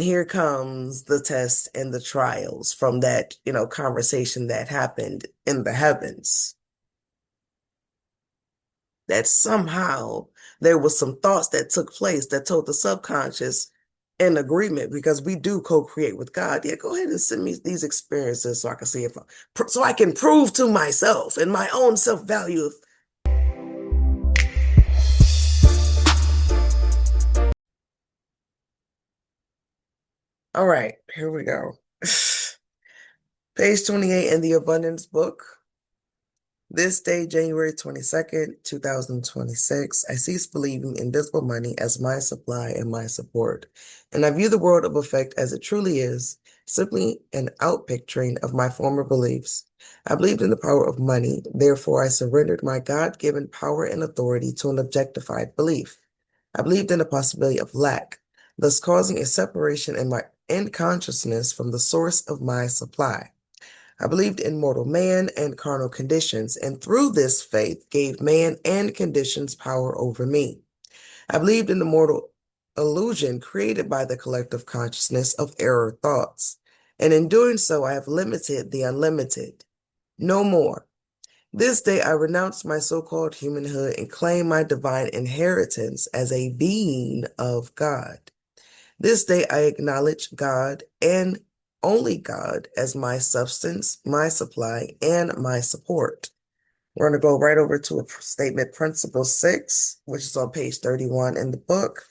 here comes the test and the trials from that, conversation that happened in the heavens. That somehow there was some thoughts that took place that told the subconscious in agreement because we do co-create with God. Yeah, go ahead and send me these experiences so I can see if so I can prove to myself and my own self-value. All right, here we go. Page 28 in the Abundance Book. This day, January 22nd, 2026, I cease believing in visible money as my supply and my support, and I view the world of effect as it truly is, simply an outpicturing of my former beliefs. I believed in the power of money, therefore I surrendered my God-given power and authority to an objectified belief. I believed in the possibility of lack, thus causing a separation in my consciousness from the source of my supply. I believed in mortal man and carnal conditions, and through this faith gave man and conditions power over me. I believed in the mortal illusion created by the collective consciousness of error thoughts, and in doing so I have limited the unlimited. No more. This day I renounce my so-called humanhood and claim my divine inheritance as a being of God. This day I acknowledge God and only God as my substance, my supply, and my support. We're going to go right over to a statement principle 6, which is on page 31 in the book.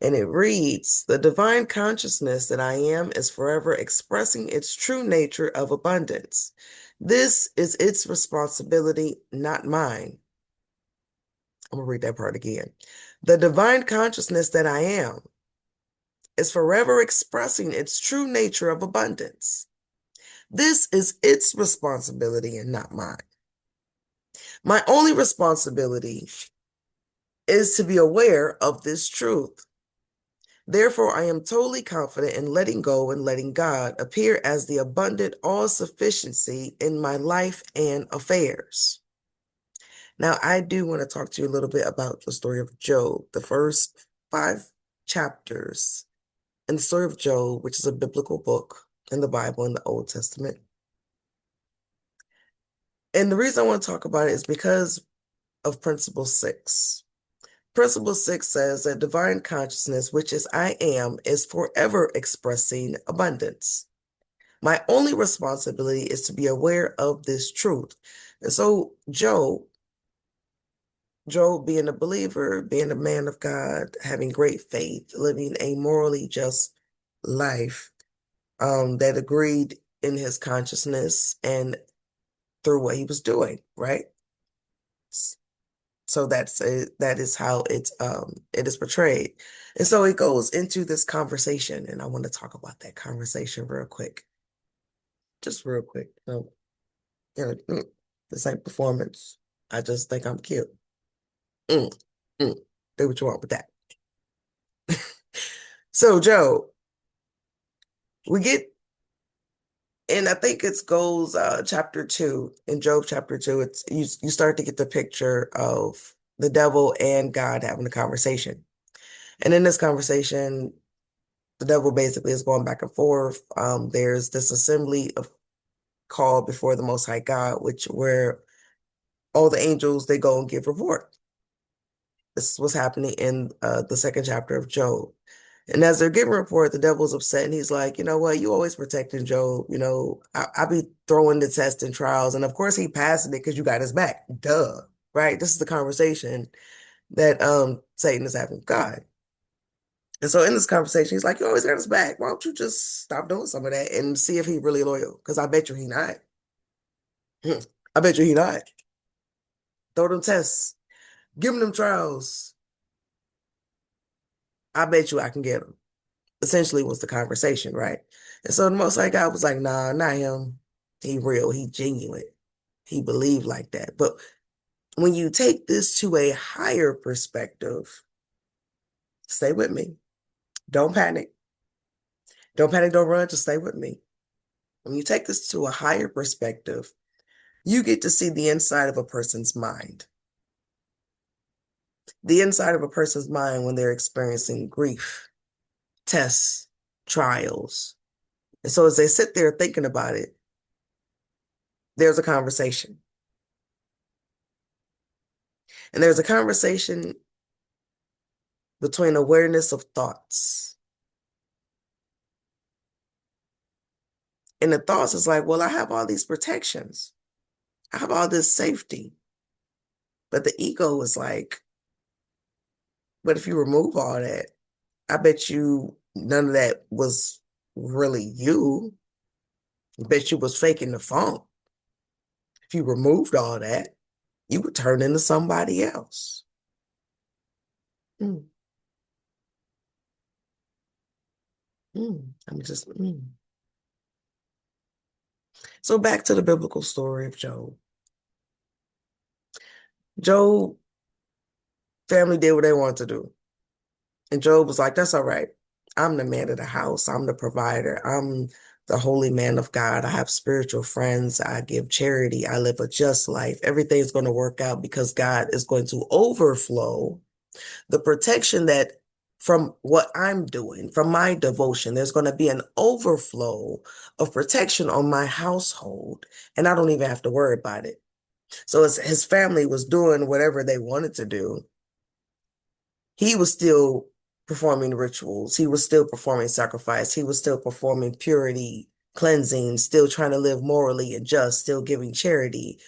And it reads, the divine consciousness that I am is forever expressing its true nature of abundance. This is its responsibility, not mine. I'm going to read that part again. The divine consciousness that I am is forever expressing its true nature of abundance. This is its responsibility and not mine. My only responsibility is to be aware of this truth. Therefore, I am totally confident in letting go and letting God appear as the abundant all-sufficiency in my life and affairs. Now, I do want to talk to you a little bit about the story of Job, the first 5 chapters in the story of Job, which is a biblical book in the Bible in the Old Testament. And the reason I want to talk about it is because of Principle 6. Principle 6 says that divine consciousness, which is I am, is forever expressing abundance. My only responsibility is to be aware of this truth. And so Job being a believer, being a man of God, having great faith, living a morally just life, that agreed in his consciousness and through what he was doing, right? So that is how it is portrayed. And so it goes into this conversation, and I want to talk about that conversation real quick. Just real quick. This ain't performance. I just think I'm cute. Mm, mm. Do what you want with that. So Joe, we get, and I think it goes chapter 2, in Job chapter 2, it's you start to get the picture of the devil and God having a conversation. And in this conversation, the devil basically is going back and forth. There's this assembly of called before the Most High God, where all the angels, they go and give report. This is what's happening in the second chapter of Job. And as they're giving report, the devil's upset and he's like, you know what, you always protecting Job. I be throwing the tests and trials. And of course he passed it because you got his back. Duh. Right? This is the conversation that Satan is having with God. And so in this conversation, he's like, you always got his back. Why don't you just stop doing some of that and see if he really loyal? Because I bet you he not. I bet you he not. Throw them tests. Give him them trials. I bet you I can get him. Essentially was the conversation, right? And so the Most High God was like, nah, not him. He real. He genuine. He believed like that. But when you take this to a higher perspective, stay with me. Don't panic. Don't panic, don't run. Just stay with me. When you take this to a higher perspective, you get to see the inside of a person's mind. The inside of a person's mind when they're experiencing grief, tests, trials. And so as they sit there thinking about it, there's a conversation. And there's a conversation between awareness of thoughts. And the thoughts is like, well, I have all these protections. I have all this safety. But the ego is like, but if you remove all that, I bet you none of that was really you. I bet you was faking the funk. If you removed all that, you would turn into somebody else. Mm, I'm just, So back to the biblical story of Job. Job family did what they wanted to do. And Job was like, that's all right. I'm the man of the house. I'm the provider. I'm the holy man of God. I have spiritual friends. I give charity. I live a just life. Everything's going to work out because God is going to overflow the protection that from what I'm doing, from my devotion, there's going to be an overflow of protection on my household. And I don't even have to worry about it. So as his family was doing whatever they wanted to do, he was still performing rituals. He was still performing sacrifice. He was still performing purity, cleansing, still trying to live morally and just, still giving charity.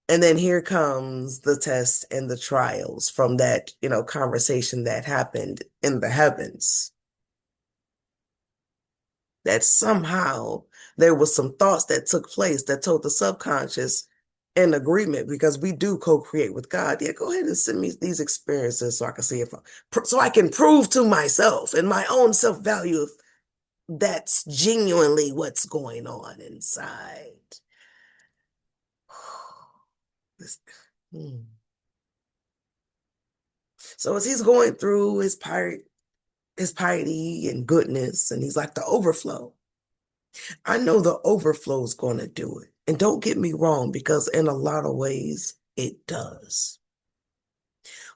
And then here comes the test and the trials from that, conversation that happened in the heavens. That somehow there was some thoughts that took place that told the subconscious in agreement, because we do co-create with God. Yeah, go ahead and send me these experiences so I can see so I can prove to myself and my own self-value if that's genuinely what's going on inside. This- hmm. So as he's going through his piety and goodness, and he's like, the overflow. I know the overflow is going to do it. And don't get me wrong, because in a lot of ways, it does.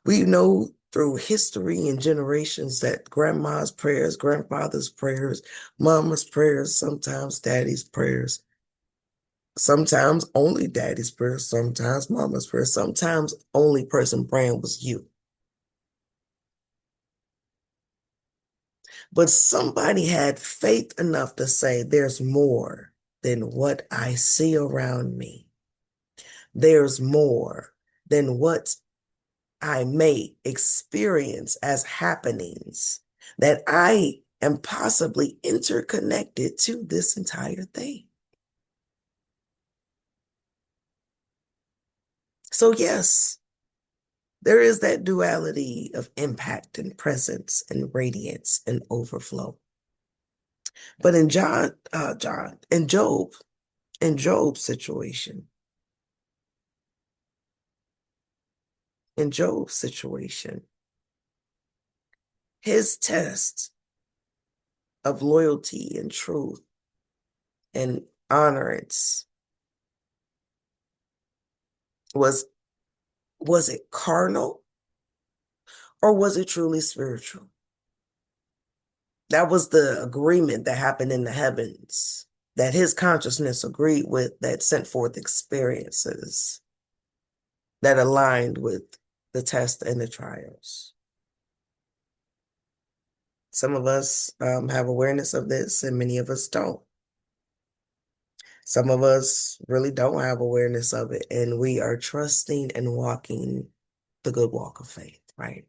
We know through history and generations that grandma's prayers, grandfather's prayers, mama's prayers, sometimes daddy's prayers, sometimes only daddy's prayers, sometimes mama's prayers, sometimes only person praying was you. But somebody had faith enough to say, there's more than what I see around me. There's more than what I may experience as happenings, that I am possibly interconnected to this entire thing. So yes, there is that duality of impact and presence and radiance and overflow. But in in Job's situation, in Job's situation, his test of loyalty and truth and honorance was it carnal or was it truly spiritual? That was the agreement that happened in the heavens, that his consciousness agreed with, that sent forth experiences that aligned with the test and the trials. Some of us have awareness of this and many of us don't. Some of us really don't have awareness of it, and we are trusting and walking the good walk of faith, right?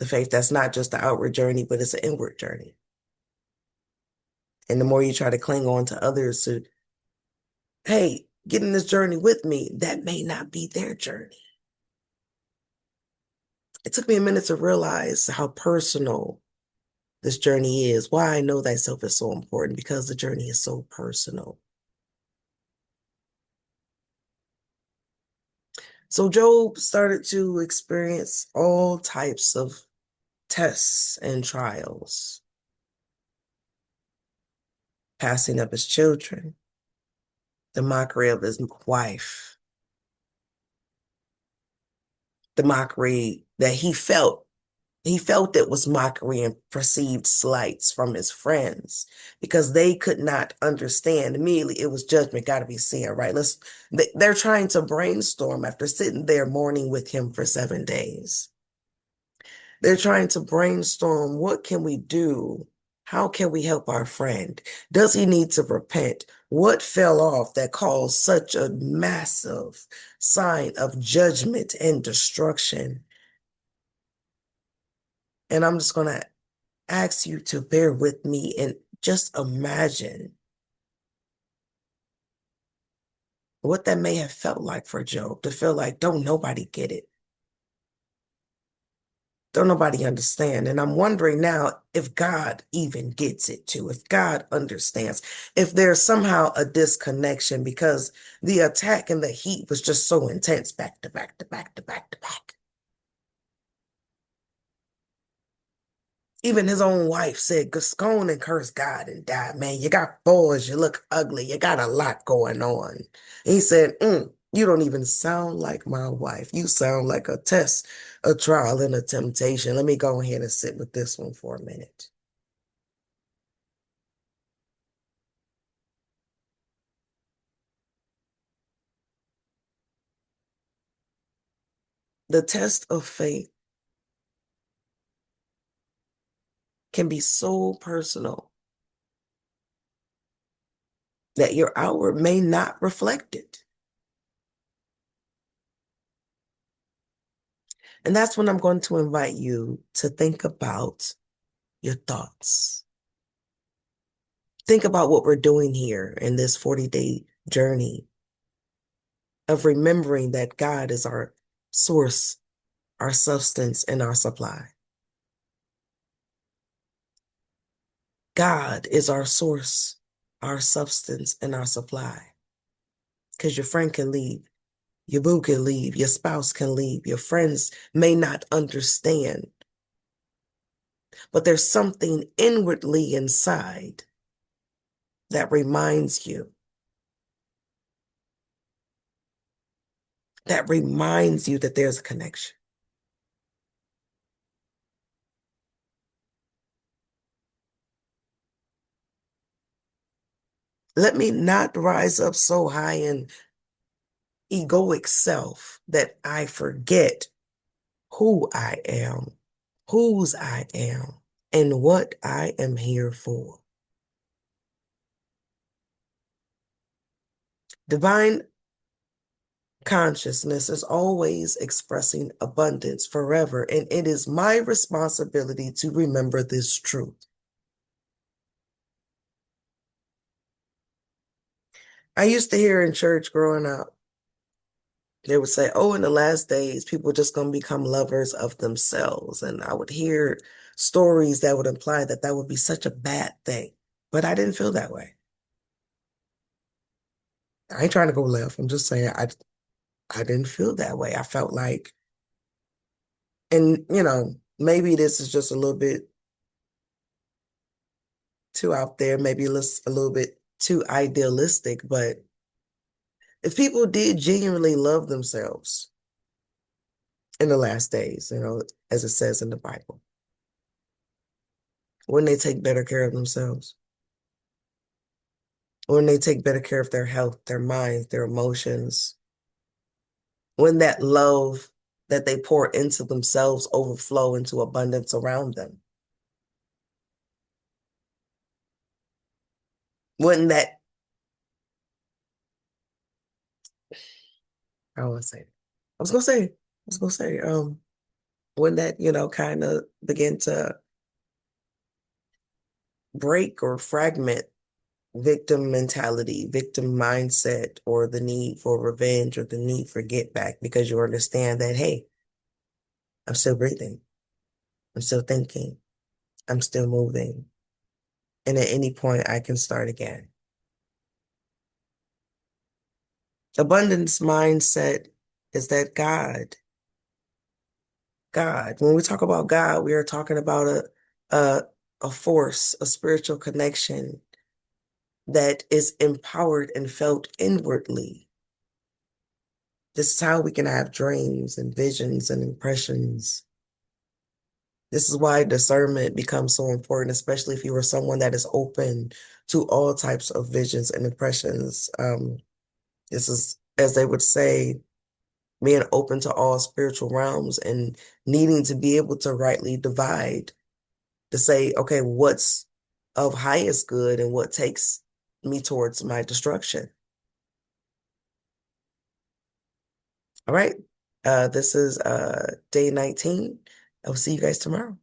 The faith that's not just the outward journey, but it's an inward journey. And the more you try to cling on to others to, hey, get in this journey with me, that may not be their journey. It took me a minute to realize how personal this journey is. Why I know thyself is so important, because the journey is so personal. So Job started to experience all types of tests and trials, passing of his children, the mockery of his wife, the mockery that he felt He felt it was mockery and perceived slights from his friends because they could not understand. Immediately, it was judgment, got to be sin, right? They're trying to brainstorm after sitting there mourning with him for 7 days. They're trying to brainstorm, what can we do? How can we help our friend? Does he need to repent? What fell off that caused such a massive sign of judgment and destruction? And I'm just going to ask you to bear with me and just imagine what that may have felt like for Job, to feel like, don't nobody get it. Don't nobody understand. And I'm wondering now if God even gets it too, if God understands, if there's somehow a disconnection because the attack and the heat was just so intense back to back to back to back to back. Even his own wife said, "Just go on and curse God and die, man. You got boys, you look ugly, you got a lot going on." And he said, "You don't even sound like my wife. You sound like a test, a trial, and a temptation. Let me go ahead and sit with this one for a minute." The test of faith can be so personal that your outward may not reflect it. And that's when I'm going to invite you to think about your thoughts. Think about what we're doing here in this 40-day journey of remembering that God is our source, our substance, and our supply. God is our source, our substance, and our supply. Because your friend can leave, your boo can leave, your spouse can leave, your friends may not understand, but there's something inwardly inside that reminds you, that there's a connection. Let me not rise up so high in egoic self that I forget who I am, whose I am, and what I am here for. Divine consciousness is always expressing abundance forever, and it is my responsibility to remember this truth. I used to hear in church growing up, they would say, oh, in the last days, people are just going to become lovers of themselves. And I would hear stories that would imply that that would be such a bad thing. But I didn't feel that way. I ain't trying to go left. I'm just saying I didn't feel that way. I felt like, and maybe this is just a little bit too out there, maybe a little bit too idealistic, but if people did genuinely love themselves in the last days, as it says in the Bible, wouldn't they take better care of themselves? Wouldn't they take better care of their health, their minds, their emotions? When that love that they pour into themselves overflow into abundance around them? Wouldn't that, I would say, wouldn't that, kind of begin to break or fragment victim mentality, victim mindset, or the need for revenge or the need for get back because you understand that, hey, I'm still breathing. I'm still thinking. I'm still moving. And at any point, I can start again. Abundance mindset is that when we talk about God, we are talking about a, a force, a spiritual connection that is empowered and felt inwardly. This is how we can have dreams and visions and impressions This is why discernment becomes so important, especially if you are someone that is open to all types of visions and impressions. This is, as they would say, being open to all spiritual realms and needing to be able to rightly divide, to say, okay, what's of highest good and what takes me towards my destruction. All right. This is day 19. I'll see you guys tomorrow.